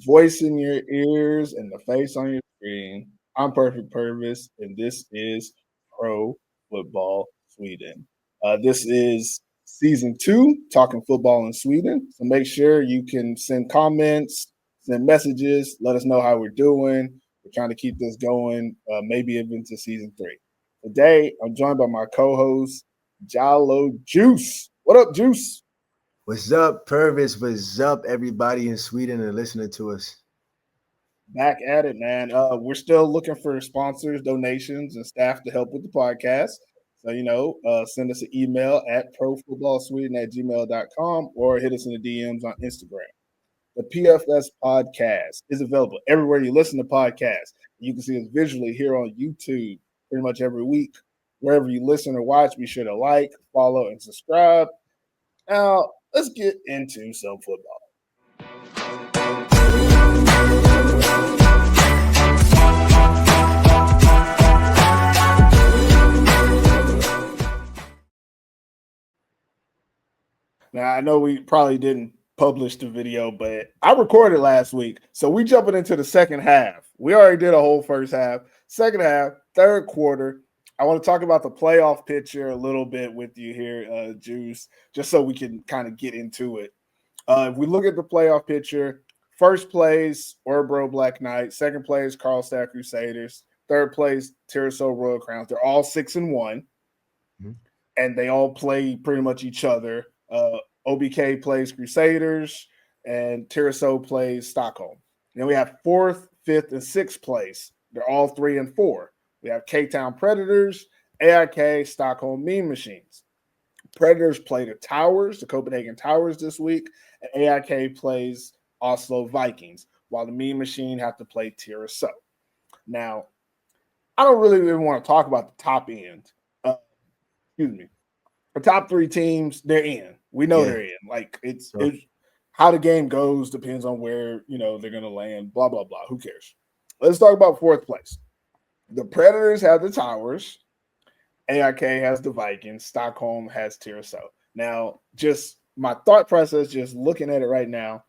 voice in your ears and the face on your screen. I'm Perfect Purvis, and this is Pro Football Sweden. This is season 2, talking football in Sweden. So make sure you can send comments, send messages, let us know how we're doing. We're trying to keep this going, maybe even to season 3. Today, I'm joined by my co-host, Jalo Juice. What up, Juice? What's up, Purvis? What's up, everybody in Sweden and listening to us? Back at it, man. We're still looking for sponsors, donations, and staff to help with the podcast. So, send us an email at profootballsweden@gmail.com or hit us in the DMs on Instagram. The PFS podcast is available everywhere you listen to podcasts. You can see us visually here on YouTube pretty much every week. Wherever you listen or watch, be sure to like, follow, and subscribe. Now, let's get into some football. Now, I know we probably didn't publish the video, but I recorded last week. So we jumping into the second half. We already did a whole first half. Second half, third quarter. I want to talk about the playoff picture a little bit with you here, Juice, just so we can kind of get into it. If we look at the playoff picture, first place, Orebro Black Knights. Second place, Karlstad Crusaders. Third place, Tiraso Royal Crowns. They're all 6-1, and they all play pretty much each other. OBK plays Crusaders, and Tiraso plays Stockholm. Then we have fourth, fifth, and sixth place. They're all 3 and 4. We have K-Town Predators, AIK, Stockholm Mean Machines. Predators play the Towers, the Copenhagen Towers this week, and AIK plays Oslo Vikings, while the Mean Machine have to play Tiraso. Now, I don't really even want to talk about the top end. The top 3 teams, they're in. We know they're in. Like it's how the game goes depends on where they're going to land. Blah blah blah. Who cares? Let's talk about fourth place. The Predators have the Towers. AIK has the Vikings. Stockholm has Tiraso. Now, just my thought process, just looking at it right now,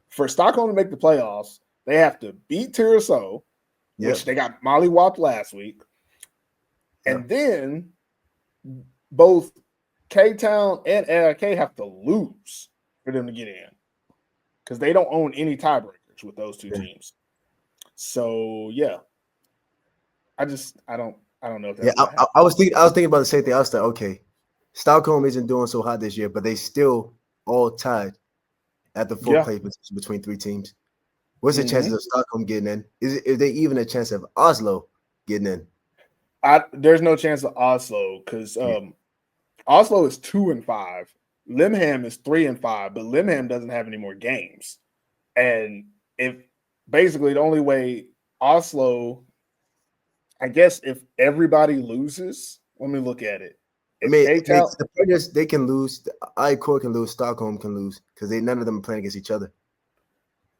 for Stockholm to make the playoffs, they have to beat Tiraso, which they got mollywopped last week, and then both K-Town and AIK have to lose for them to get in because they don't own any tiebreakers with those two teams. So I don't know if that's I was thinking about the same thing. I was like, okay, Stockholm isn't doing so hot this year, but they still all tied at the fourth place between 3 teams. What's the chances of Stockholm getting in? Is there even a chance of Oslo getting in? There's no chance of Oslo because Oslo is 2 and 5. Limham is 3 and 5, but Limham doesn't have any more games. And if basically the only way Oslo, I guess if everybody loses, let me look at it. The Predators, they can lose. ICOR can lose. Stockholm can lose because none of them are playing against each other.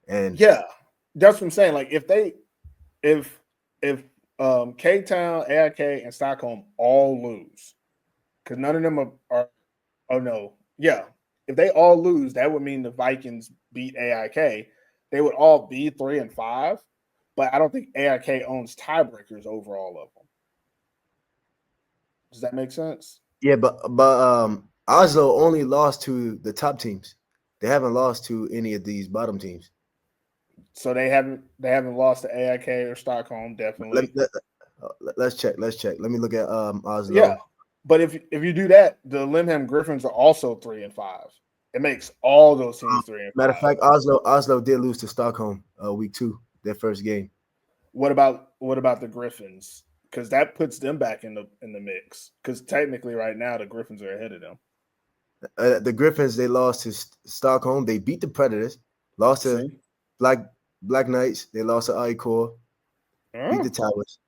And that's what I'm saying. Like if K-Town, AIK, and Stockholm all lose, because none of them are if they all lose, that would mean the Vikings beat AIK. They would all be 3 and 5, but I don't think AIK owns tiebreakers over all of them. Does that make sense? Yeah, but Oslo only lost to the top teams. They haven't lost to any of these bottom teams. So they haven't lost to AIK or Stockholm, definitely. Let's check. Let me look at Oslo. Yeah, but if you do that, the Limham Griffins are also 3 and 5. It makes all those teams 3 and 5. Matter of fact, Oslo did lose to Stockholm week 2, their first game. What about the Griffins? Because that puts them back in the mix. Because technically, right now, the Griffins are ahead of them. The Griffins, they lost to Stockholm. They beat the Predators. Lost to Black Knights. They lost to ICOR. Beat the Towers.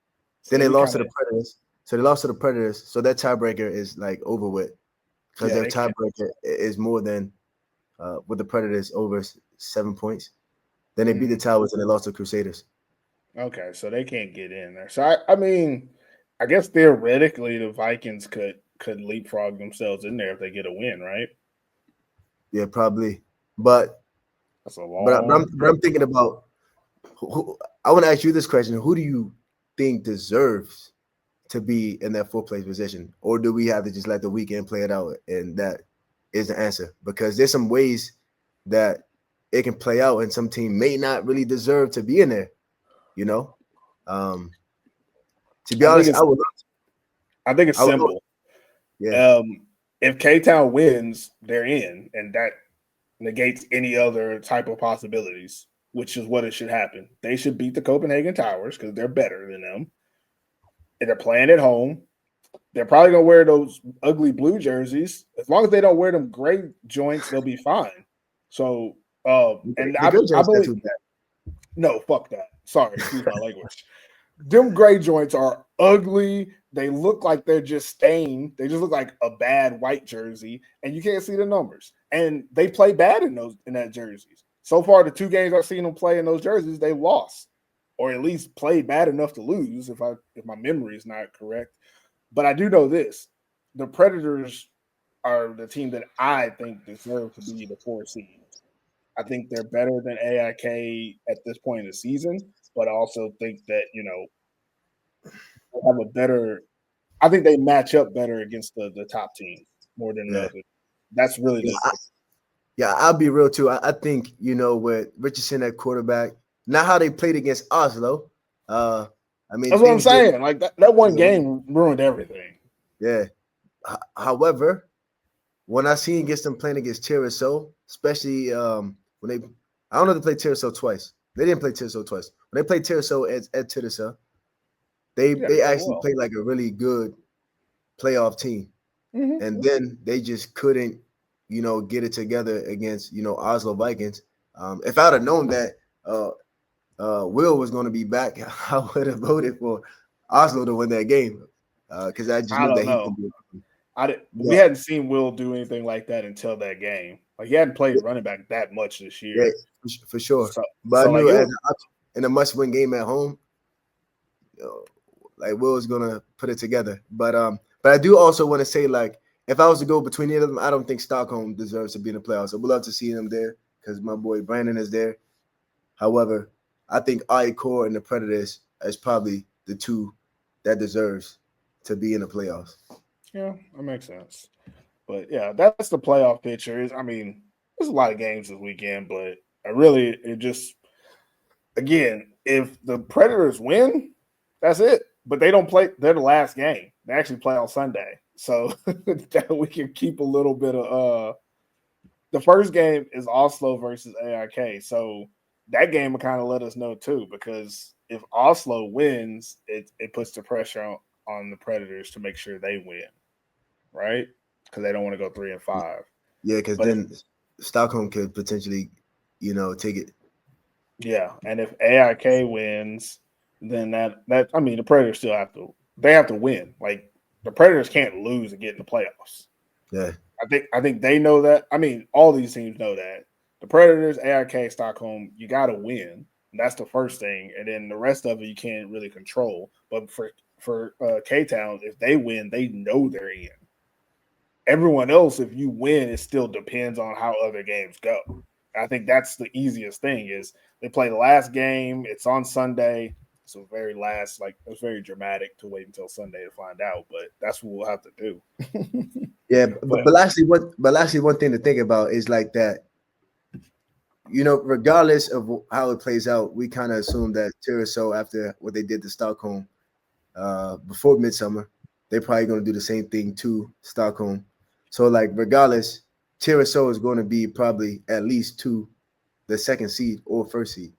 Then they lost to the Predators. So they lost to the Predators. So that tiebreaker is like over with because their tiebreaker is more than with the Predators over 7 points. Then they beat the Towers and they lost to Crusaders. Okay, so they can't get in there. So I mean, I guess theoretically the Vikings could leapfrog themselves in there if they get a win, right? Yeah, probably. But that's a long. But I'm thinking about I want to ask you this question: who do you think deserves to be in that fourth place position, or do we have to just let the weekend play it out? And that is the answer, because there's some ways that it can play out, and some team may not really deserve to be in there. You know, um, to be I think honest, it's I would, simple. yeah, If K Town wins, they're in, and that negates any other type of possibilities, which is what it should happen. They should beat the Copenhagen Towers because they're better than them. And they're playing at home. They're probably gonna wear those ugly blue jerseys. As long as they don't wear them gray joints, they'll be fine. So, and the good I joint's not believe too bad. no, fuck that. Sorry, excuse my language. Them gray joints are ugly. They look like they're just stained. They just look like a bad white jersey, and you can't see the numbers. And they play bad in that jerseys. So far, the 2 games I've seen them play in those jerseys, they lost, or at least played bad enough to lose. If my memory is not correct, but I do know this: the Predators are the team that I think deserve to be the 4 seed. I think they're better than AIK at this point in the season, but I also think that they have a better. I think they match up better against the top teams more than the Yeah, other. That's really yeah, the yeah. I'll be real too. I think with Richardson at quarterback, not how they played against Oslo. Uh, I mean that's what I'm things did. saying. Like that one game ruined everything. Yeah. However, when I seen against them playing against Tiraso, especially when they, I don't know if they played Tiraso twice. They didn't play Tiraso twice. When they played Tiraso at Tiraso, Yeah, they they played actually well. played like a really good playoff team, and then they just couldn't, get it together against Oslo Vikings. If I'd have known that Will was going to be back, I would have voted for Oslo to win that game because I just I knew don't that he know. could be. We But hadn't seen Will do anything like that until that game. Like he hadn't played running back that much this yeah, year. for sure. So But I so like knew it as was. in a must-win game at home, you know, like Will's gonna put it together. But I do also want to say, like, if I was to go between either of them, I don't think Stockholm deserves to be in the playoffs. I would love to see them there because my boy Brandon is there. However, I think I-Core and the Predators is probably the two that deserves to be in the playoffs. Yeah, that makes sense. But yeah, that's the playoff picture. I mean, there's a lot of games this weekend, but I really it just again, if the Predators win, that's it. But they don't play. They're the last game. They actually play on Sunday, so that we can keep a little bit of. The first game is Oslo versus AIK, so that game will kind of let us know too. Because if Oslo wins, it puts the pressure on the Predators to make sure they win, right? Because they don't want to go 3-5. Yeah, because But if then Stockholm could potentially, take it. yeah, and if AIK wins, then that I mean the Predators still have to win. Like the Predators can't lose and get in the playoffs. Yeah, I think they know that. I mean, all these teams know that. The Predators, AIK, Stockholm, you got to win. And that's the first thing, and then the rest of it you can't really control. But for K Town, if they win, they know they're in. Everyone else, if you win, it still depends on how other games go. I think that's the easiest thing is they play the last game. It's on Sunday. So very last, like it's very dramatic to wait until Sunday to find out, but that's what we'll have to do. yeah. But Lastly, one thing to think about is like that. Regardless of how it plays out, we kind of assume that Tiraso, after what they did to Stockholm before Midsummer, they're probably going to do the same thing to Stockholm. So, like, regardless, Tiraso is going to be probably at least the second seed or first seed.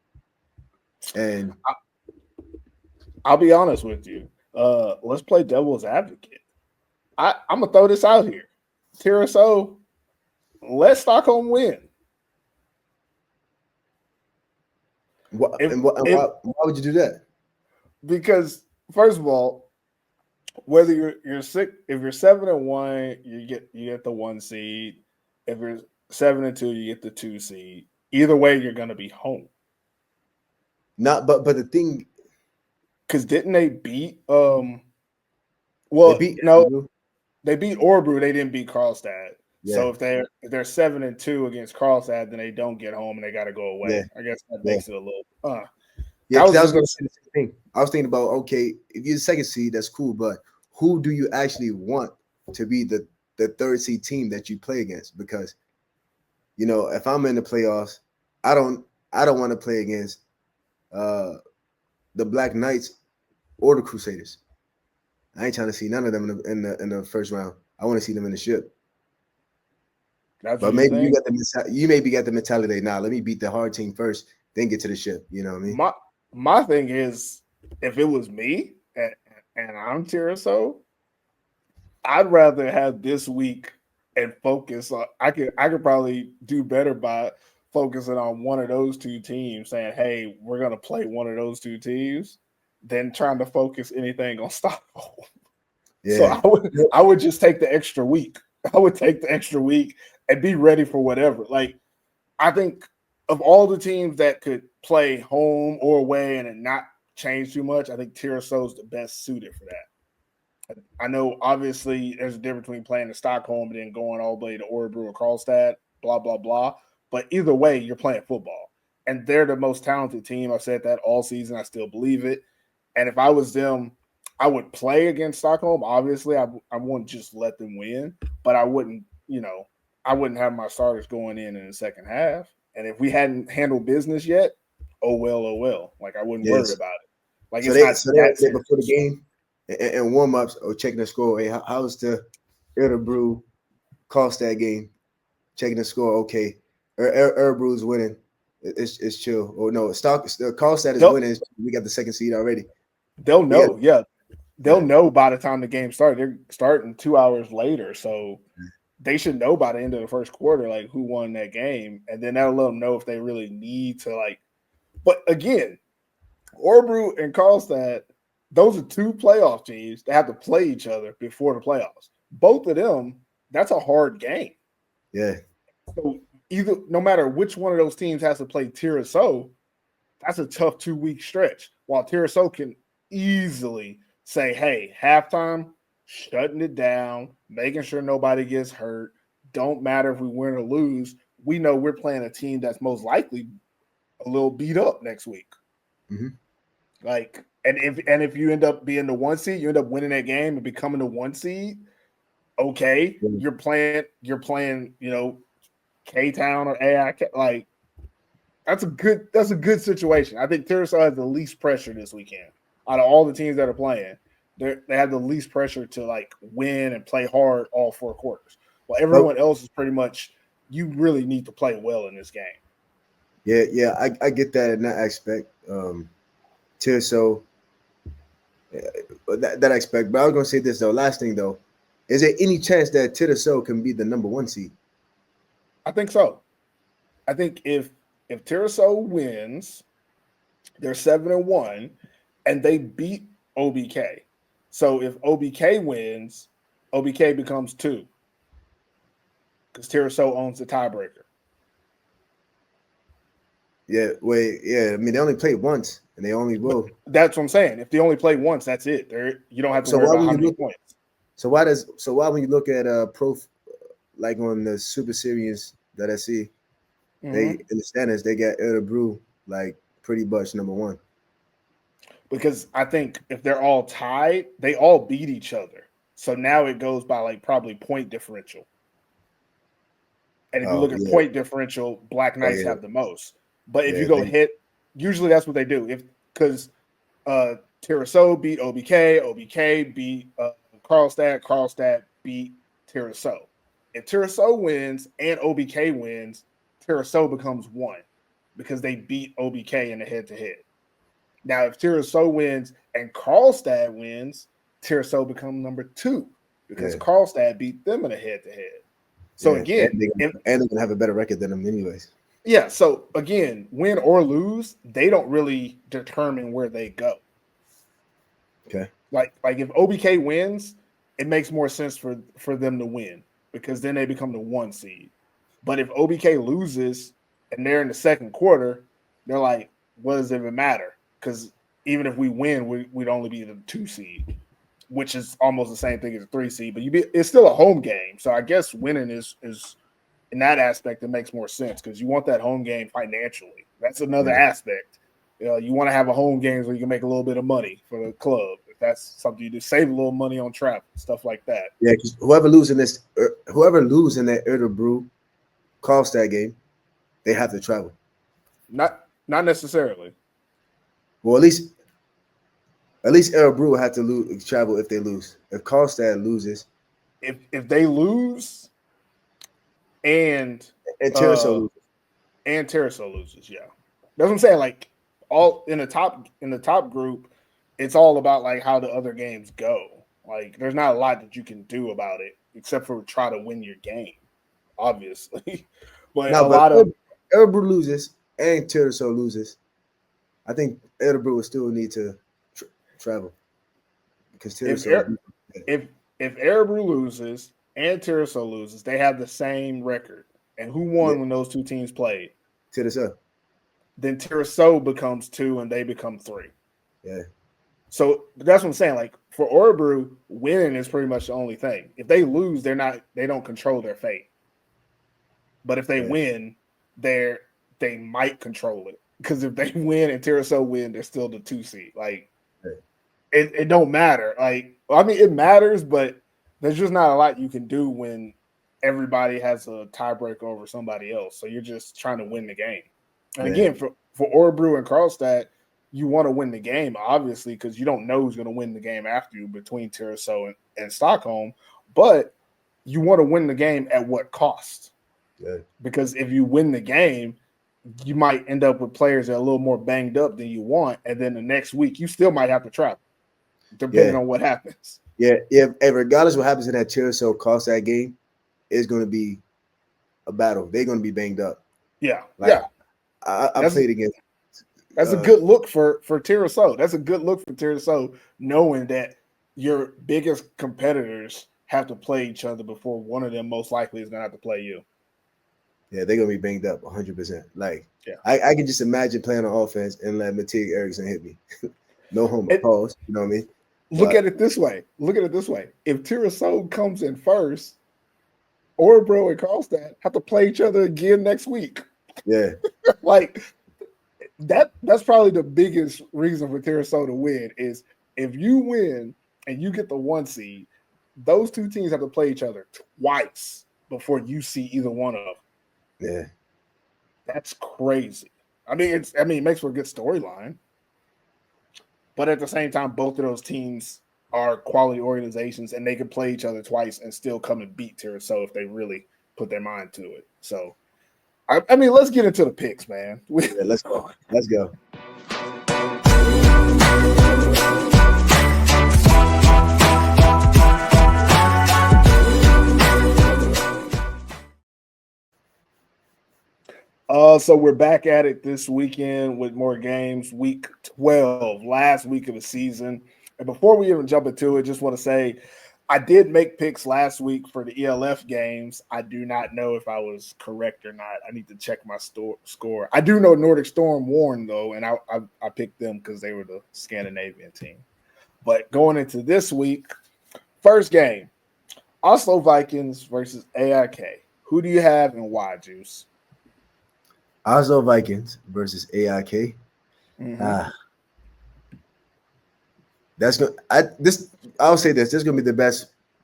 And I'll be honest with you. Let's play devil's advocate. I'm gonna throw this out here. Tiraso, let Stockholm win. If, if why would you do that? because first of all, whether you're sick, if you're 7-1, you get the 1 seed. If you're 7-2, you get the 2 seed. Either way, you're gonna be home. But the thing, Because didn't they beat they well beat no, Andrew. they beat Orbru, they didn't beat Karlstad. Yeah, So if they're 7-2 against Karlstad, then they don't get home and they got to go yeah, away. I guess that yeah. makes it a little. Yeah, because I was going to say the same thing. I was thinking about, okay, if you're the second seed, that's cool, but who do you actually want to be the third seed team that you play against? Because if I'm in the playoffs, I don't want to play against uh, the Black Knights or the Crusaders. I ain't trying to see none of them in the first round. I want to see them in the ship. That's but maybe you maybe got the mentality. Now let me beat the hard team first, then get to the ship. You know what I mean? My thing is, if it was me and I'm Tiraso, I'd rather have this week and focus on. I could probably do better by focusing on one of those two teams, saying, "Hey, we're gonna play one of those two teams," than trying to focus anything on Stockholm. Yeah. So I would just take the extra week. I would take the extra week and be ready for whatever. Like, I think of all the teams that could play home or away and it not change too much, I think Tiraso's the best suited for that. I know obviously there's a difference between playing in Stockholm and then going all the way to Örebro or Karlstad, blah, blah, blah. But either way, you're playing football. And they're the most talented team. I've said that all season. I still believe it. And if I was them, I would play against Stockholm. Obviously, I wouldn't just let them win, but I wouldn't, I wouldn't have my starters going in the second half. And if we hadn't handled business yet, oh well. Like, I wouldn't worry about it. Like, so it's not that they before the game and warm ups or checking the score. Hey, how's the Örebro Karlstad game? Checking the score. Okay, Örebro's winning. It's chill. Or no, Karlstad is winning. We got the second seed already. They'll know. They'll know by the time the game starts. They're starting 2 hours later, so they should know by the end of the first quarter, like, who won that game, and then that'll let them know if they really need to, like. But again, Örebro and Karlstad, those are two playoff teams that have to play each other before the playoffs. Both of them, that's a hard game. Yeah. So no matter which one of those teams has to play Tiraso, that's a tough 2-week stretch. While Tiraso can easily say, hey, halftime, shutting it down, making sure nobody gets hurt. Don't matter if we win or lose. We know we're playing a team that's most likely a little beat up next week. Mm-hmm. Like, and if you end up being the 1 seed, you end up winning that game and becoming the 1 seed. Okay, you're playing, K-Town or AIK. Like, that's a good situation. I think Tiraso has the least pressure this weekend out of all the teams that are playing. They have the least pressure to, like, win and play hard all 4 quarters. Well, everyone else is pretty much, you really need to play well in this game. Yeah, I get that in that aspect. Tiraso, that aspect. But I was gonna say this though. Last thing though, is there any chance that Tiraso can be the number 1 seed? I think so. I think if Tiraso wins, they're 7-1, and they beat OBK. So if OBK wins, OBK becomes 2 because Tiraso owns the tiebreaker. Yeah, I mean, they only played once, and they only will. But that's what I'm saying. If they only play once, that's it. You don't have to worry about how many points. So why when you look at like on the Super Seriens that I see, they in the standings they got Örebro like pretty much number 1. Because I think if they're all tied, they all beat each other. So now it goes by, like, probably point differential. And if you look at point differential, Black Knights have the most. But if you go usually that's what they do. Because Tiraso beat OBK, OBK beat Karlstad beat Tiraso. If Tiraso wins and OBK wins, Tiraso becomes 1 because they beat OBK in the head-to-head. Now, if Tiraso wins and Karlstad wins, Tiraso becomes number 2 because Karlstad beat them in a head-to-head. So again, and they're gonna have a better record than them anyways. Yeah. So again, win or lose, they don't really determine where they go. Okay. Like if OBK wins, it makes more sense for them to win because then they become the 1 seed. But if OBK loses and they're in the second quarter, they're like, what does it even matter? Because even if we win, we'd only be the 2 seed, which is almost the same thing as a 3 seed. But it's still a home game, so I guess winning is in that aspect it makes more sense because you want that home game financially. That's another aspect. You want to have a home games where you can make a little bit of money for the club. If that's something you do, save a little money on travel, stuff like that. Yeah, because whoever loses in that Brew cost that game, they have to travel. Not necessarily. Well, at least Brew will have to travel if they lose. If Karlstad loses, if they lose, and Tiraso loses, yeah, that's what I'm saying. Like all in the top group, it's all about like how the other games go. Like there's not a lot that you can do about it except for try to win your game, obviously. But no, a lot of Brew loses and Tiraso loses. I think Brew will still need to travel because Tiraso. If Erebru loses and Tiraso loses, they have the same record. And who won when those two teams played? Tiraso. Then Tiraso becomes 2 and they become 3. Yeah. So that's what I'm saying. Like for Erebru, winning is pretty much the only thing. If they lose, they don't control their fate. But if they win, they might control it. Because if they win and Tiraso win, they're still the 2 seed. Like it don't matter. Like I mean, it matters, but there's just not a lot you can do when everybody has a tiebreaker over somebody else. So you're just trying to win the game. And again, for Orebru and Karlstad, you want to win the game, obviously, because you don't know who's going to win the game after you between Tiraso and Stockholm. But you want to win the game at what cost? Yeah. Because if you win the game, you might end up with players that are a little more banged up than you want. And then the next week, you still might have to travel, depending on what happens. Yeah, and regardless what happens in that Tiraso Karlstad game, it's going to be a battle. They're going to be banged up. Yeah, I played against. That's a good look for Tiraso. That's a good look for Tiraso, knowing that your biggest competitors have to play each other before one of them most likely is going to have to play you. Yeah, they're going to be banged up 100%. Like, I can just imagine playing on offense and let Matej Eriksson hit me. No homo pause. You know what I mean? Look at it this way. If Tiraso comes in first, Orebro and Karlstad have to play each other again next week. Yeah. Like that's probably the biggest reason for Tiraso to win is if you win and you get the 1 seed, those two teams have to play each other twice before you see either one of them. Yeah. That's crazy. It makes for a good storyline. But at the same time, both of those teams are quality organizations and they can play each other twice and still come and beat Tiraso if they really put their mind to it. So, I mean, let's get into the picks, man. Let's go. So we're back at it this weekend with more games. Week 12, last week of the season. And before we even jump into it, just want to say I did make picks last week for the ELF games. I do not know if I was correct or not. I need to check my score. I do know Nordic Storm won, though, and I picked them because they were the Scandinavian team. But going into this week, first game, Oslo Vikings versus AIK. Who do you have and why, Juice? Oslo Vikings versus AIK. Mm-hmm. That's good. I'll say this. This is gonna be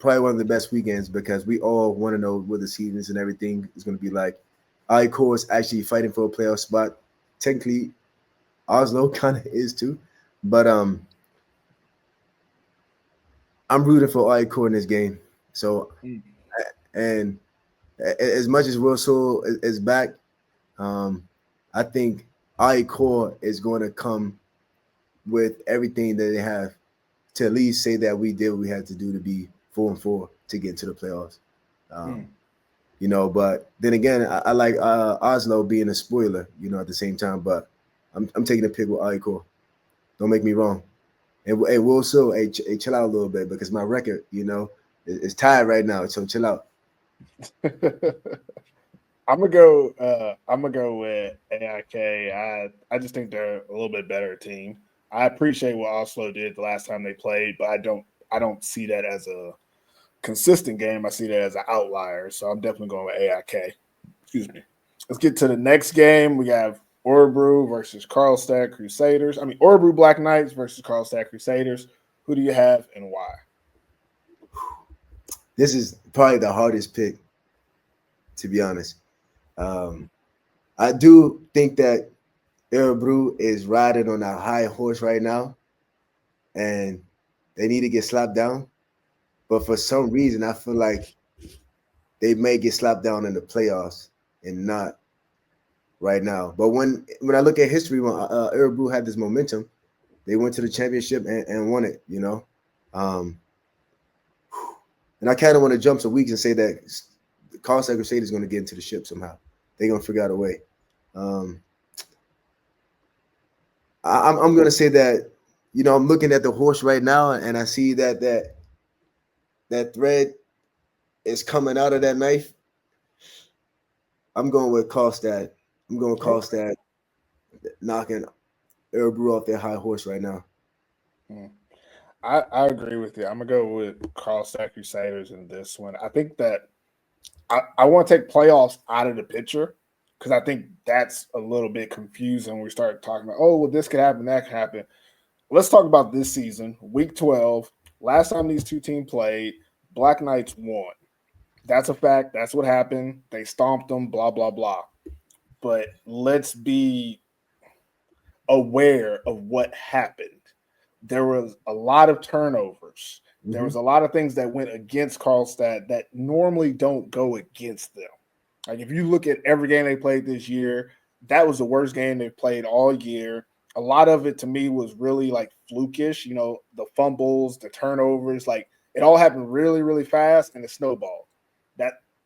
probably one of the best weekends because we all want to know what the seasons and everything is gonna be like. AIK is actually fighting for a playoff spot. Technically, Oslo kind of is too, but I'm rooting for AIK in this game. So, and as much as Will Soul is back, I think AIK is going to come with everything that they have to at least say that we did what we had to do to be 4-4 to get into the playoffs. You know, but then again, I like Oslo being a spoiler, you know, at the same time, but I'm taking a pick with AIK. Don't make me wrong. And Will Soul, chill out a little bit because my record, you know, is tied right now, so chill out. I'm gonna go with AIK. I just think they're a little bit better team. I appreciate what Oslo did the last time they played, but I don't see that as a consistent game. I see that as an outlier. So I'm definitely going with AIK. Excuse me. Let's get to the next game. We have Orebrew versus Karlstad Crusaders. I mean, Orebrew Black Knights versus Karlstad Crusaders. Who do you have and why? This is probably the hardest pick, to be honest. I do think that Orebrew is riding on a high horse right now, and they need to get slapped down. But for some reason, I feel like they may get slapped down in the playoffs and not right now. But when I look at history, when Orebrew had this momentum, they went to the championship and won it. Um, and I kind of want to jump some weeks and say that Carlside Crusaders is going to get into the ship somehow. They're going to figure out a way. I'm going to say that, I'm looking at the horse right now, and I see that thread is coming out of that knife. I'm going with Karlstad. I'm going with Karlstad knocking Orebrew off their high horse right now. I agree with you. I'm going to go with Karlstad Crusaders in this one. I think that I want to take playoffs out of the picture because I think that's a little bit confusing when we start talking about, oh, well, this could happen, that could happen. Let's talk about this season, week 12. Last time these two teams played, Black Knights won. That's a fact. That's what happened. They stomped them, blah, blah, blah. But let's be aware of what happened. There was a lot of turnovers. Mm-hmm. There was a lot of things that went against Karlstad that normally don't go against them. Like if you look at every game they played this year, that was the worst game they've played all year. A lot of it to me was really like flukish, the fumbles, the turnovers, like it all happened really, really fast and it snowballed.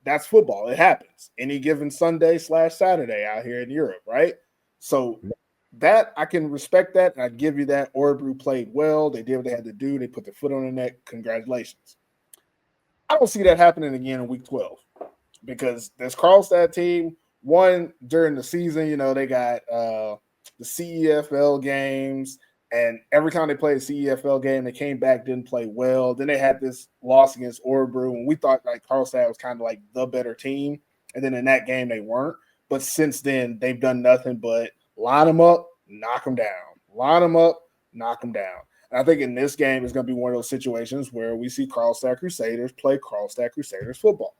That's football. It happens any given Sunday/Saturday out here in Europe, right? So that I can respect that, and I give you that. Orebrew played well. They did what they had to do. They put their foot on the neck. Congratulations. I don't see that happening again in week 12 because this Karlstad team won during the season. They got the CEFL games, and every time they played a CEFL game, they came back, didn't play well. Then they had this loss against Orebrew, and we thought like Karlstad was kind of like the better team. And then in that game, they weren't. But since then, they've done nothing but line them up, knock them down. Line them up, knock them down. And I think in this game, it's going to be one of those situations where we see Karlstad Crusaders play Karlstad Crusaders football.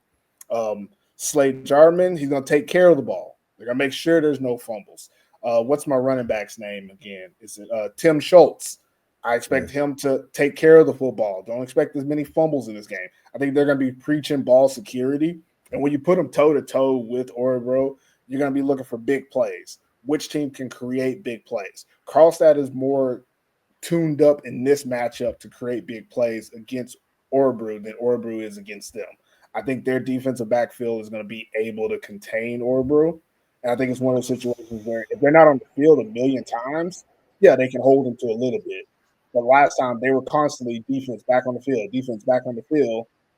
Slade Jarman, he's going to take care of the ball. They're going to make sure there's no fumbles. What's my running back's name again? Is it Tim Schultz? I expect him to take care of the football. Don't expect as many fumbles in this game. I think they're going to be preaching ball security. And when you put them toe-to-toe with Orebrew, you're going to be looking for big plays. Which team can create big plays? Karlstad is more tuned up in this matchup to create big plays against Orebrew than Orebrew is against them. I think their defensive backfield is going to be able to contain Orebrew. And I think it's one of those situations where if they're not on the field a million times, yeah, they can hold them to a little bit. But last time they were constantly defense back on the field,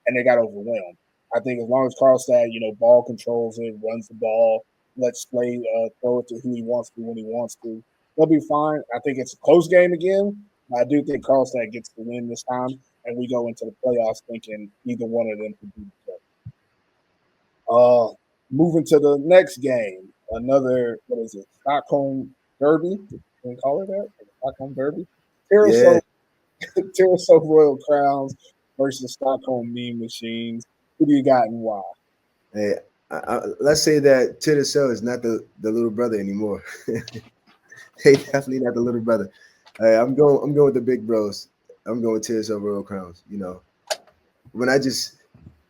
and they got overwhelmed. I think as long as Karlstad, ball controls it, runs the ball, lets Slade throw it to who he wants to when he wants to, they'll be fine. I think it's a close game again. I do think Karlstad gets the win this time, and we go into the playoffs thinking either one of them could be the moving to the next game, another, Stockholm Derby? Can we call it that? Stockholm Derby? Tirasol Royal Crowns versus Stockholm Mean Machines. Who do you got and why? Hey, let's say that Tirasol is not the little brother anymore. Hey, definitely not the little brother. Hey, I'm going with the big bros. I'm going with Tirasol Royal Crowns.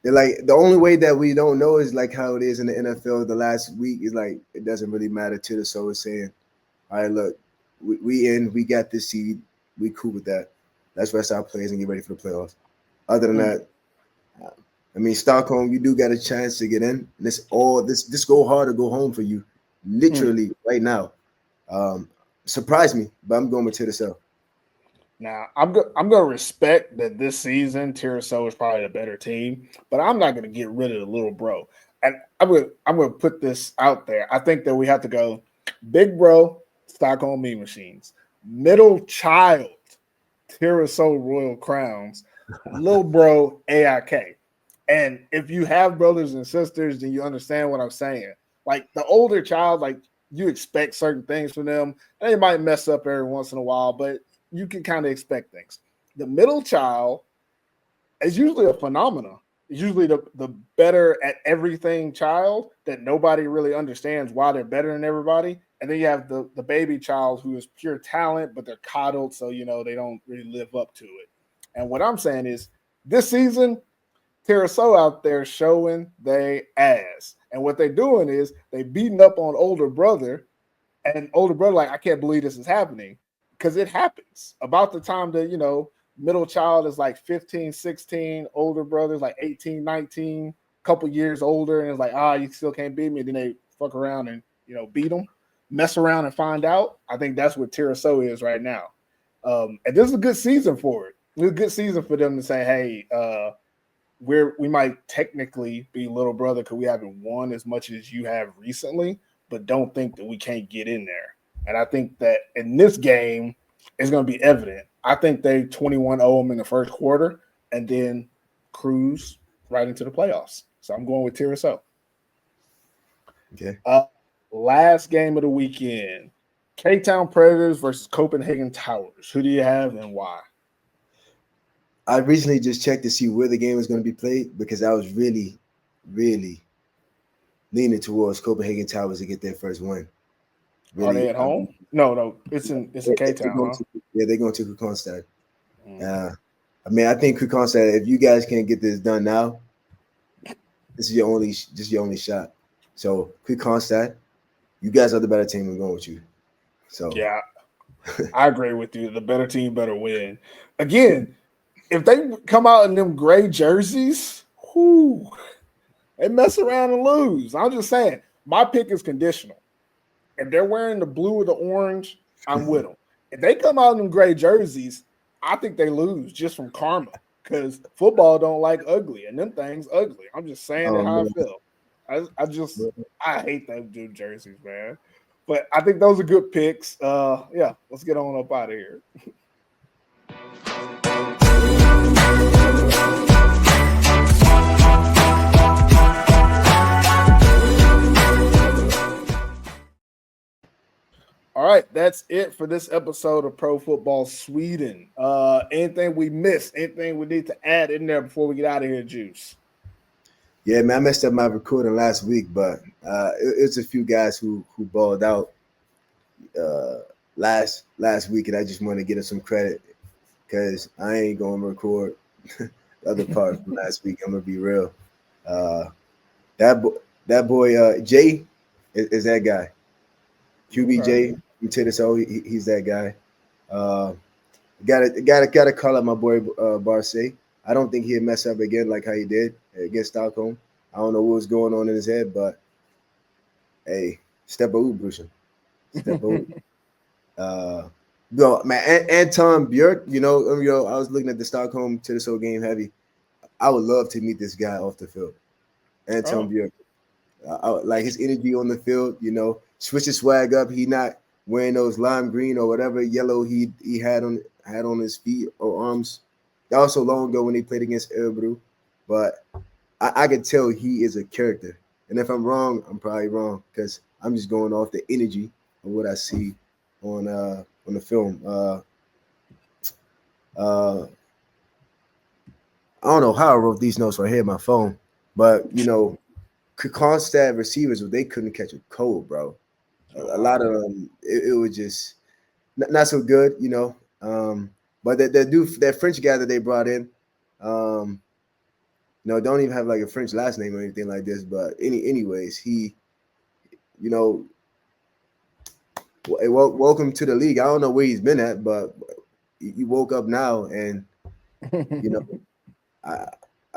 They're like the only way that we don't know is like how it is in the NFL. The last week is like it doesn't really matter. Tirasol is saying, "All right, look, we got this seed. We cool with that. Let's rest our players and get ready for the playoffs." Other than that, I mean, Stockholm, you do got a chance to get in. This go hard or go home for you, literally right now. Surprise me, but I'm going with Tirasol. Now, I'm going to respect that this season Tirasol is probably a better team, but I'm not going to get rid of the little bro. And I'm going to put this out there. I think that we have to go big bro, Stockholm Mean Machines, middle child, Tirasol Royal Crowns, little bro, AIK. And if you have brothers and sisters, then you understand what I'm saying. Like the older child, like you expect certain things from them. They might mess up every once in a while, but you can kind of expect things. The middle child is usually a phenomenon. It's usually the better at everything child that nobody really understands why they're better than everybody. And then you have the baby child who is pure talent, but they're coddled, so they don't really live up to it. And what I'm saying is this season, Taraso out there showing they ass. And what they're doing is they beating up on older brother, and older brother like, I can't believe this is happening, because it happens about the time that middle child is like 15, 16, older brothers like 18, 19, couple years older, and it's like, you still can't beat me. And then they fuck around and beat them, mess around and find out. I think that's what Taraso is right now. And this is a good season for it. It's a good season for them to say, hey, we might technically be little brother because we haven't won as much as you have recently, but don't think that we can't get in there. And I think that in this game, it's going to be evident. I think they 21-0 them in the first quarter and then cruise right into the playoffs. So I'm going with Taraso. Okay. Last game of the weekend, K-Town Predators versus Copenhagen Towers. Who do you have and why? I recently just checked to see where the game was going to be played because I was really, really leaning towards Copenhagen Towers to get their first win. Really, are they at home? No, it's in K-Town, huh? They're going to Kristianstad. I think Kristianstad, if you guys can't get this done now, this is your only shot. So Kristianstad, you guys are the better team. I'm going with you. So yeah, I agree with you. The better team better win. Again, if they come out in them gray jerseys, they mess around and lose. I'm just saying, my pick is conditional. If they're wearing the blue or the orange, I'm with them. If they come out in them gray jerseys, I think they lose just from karma because football don't like ugly, and them things ugly. I'm just saying how I feel. I hate those blue jerseys, man. But I think those are good picks. Yeah, let's get on up out of here. All right, that's it for this episode of Pro Football Sweden. Anything we missed? Anything we need to add in there before we get out of here, Juice? Yeah, man, I messed up my recording last week, but it's a few guys who balled out last week, and I just want to give them some credit because I ain't going to record the other part from last week. I'm gonna be real. That boy Jay is that guy. QBJ he's that guy. Gotta call out my boy Barce. I don't think he'd mess up again like how he did against Stockholm. I don't know what was going on in his head, but hey, step over, Bruce. Step over. No, man, Anton Björk, I was looking at the Stockholm Tiddesoe game heavy. I would love to meet this guy off the field. Anton Björk. Like his energy on the field, switch his swag up. He not wearing those lime green or whatever yellow he had on his feet or arms. That was so long ago when he played against Örebro, but I could tell he is a character. And if I'm wrong, I'm probably wrong because I'm just going off the energy of what I see on the film. I don't know how I wrote these notes right here on my phone, but Kristianstad receivers, they couldn't catch a cold, bro. A lot of them, it was just not so good, But that French guy that they brought in, don't even have like a French last name or anything like this. But anyways, he, welcome to the league. I don't know where he's been at, but he woke up now, and I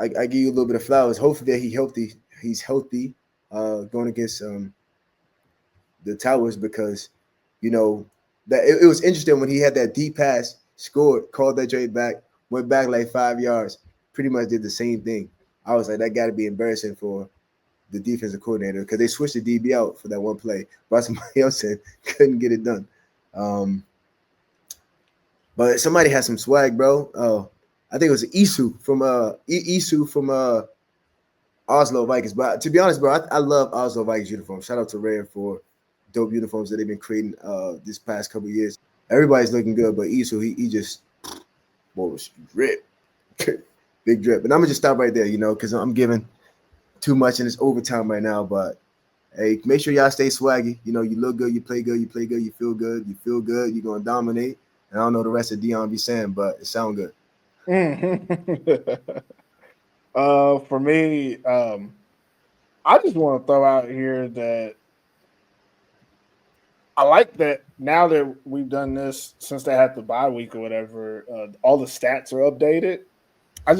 give you a little bit of flowers. Hopefully that he's healthy going against the Towers because that it was interesting when he had that deep pass, scored, called that joint back, went back like 5 yards, pretty much did the same thing. I was like, that got to be embarrassing for the defensive coordinator because they switched the DB out for that one play, but somebody else said couldn't get it done. But somebody had some swag, bro. Oh, I think it was Isu from Oslo Vikings. But to be honest, bro, I love Oslo Vikings uniform. Shout out to Red for dope uniforms that they've been creating this past couple of years. Everybody's looking good, but Isu, he just was drip, big drip. And I'm gonna just stop right there, because I'm giving too much and it's overtime right now. But hey, make sure y'all stay swaggy. You look good, you play good, you feel good, you're gonna dominate. And I don't know the rest of Dion be saying, but it sounds good. For me, I just want to throw out here that I like that now that we've done this since they had the bye week or whatever, all the stats are updated. I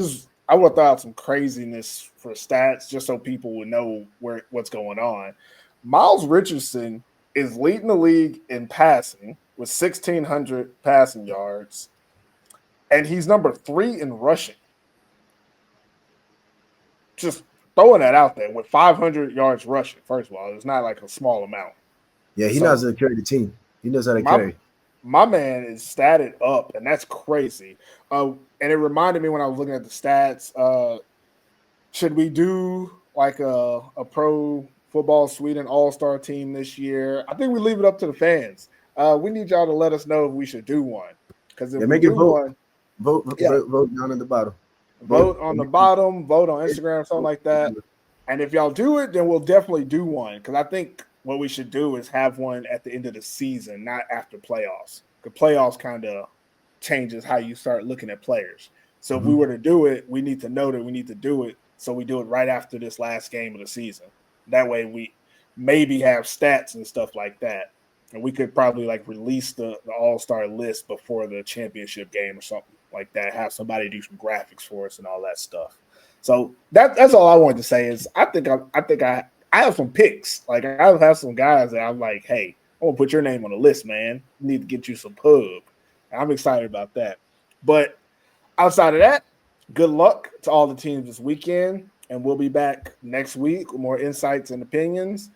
want to throw out some craziness for stats just so people would know what's going on. Miles Richardson is leading the league in passing with 1,600 passing yards, and he's number 3 in rushing. Just throwing that out there with 500 yards rushing. First of all, it's not like a small amount. Yeah, he knows how to carry the team. He knows how to carry. My man is statted up, and that's crazy. And it reminded me when I was looking at the stats. Should we do like a pro football Sweden all-star team this year? I think we leave it up to the fans. We need y'all to let us know if we should do one. Because if we do one, vote down at the bottom. Vote on the bottom. Vote on Instagram, something like that. And if y'all do it, then we'll definitely do one. Because I think what we should do is have one at the end of the season, not after playoffs. The playoffs kind of changes how you start looking at players. So if we were to do it, we need to know that we need to do it. So we do it right after this last game of the season. That way we maybe have stats and stuff like that. And we could probably like release the all-star list before the championship game or something like that. Have somebody do some graphics for us and all that stuff. So that's all I wanted to say is I think I have some picks. Like I have some guys that I'm like, hey, I want to put your name on the list, man. We need to get you some pub. I'm excited about that. But outside of that, good luck to all the teams this weekend, and we'll be back next week with more insights and opinions.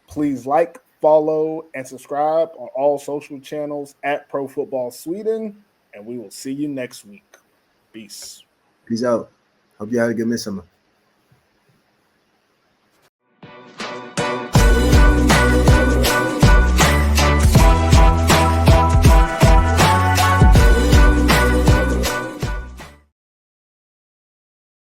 Please like, follow, and subscribe on all social channels at Pro Football Sweden, and we will see you next week. Peace. Peace out. Hope you had a good midsummer.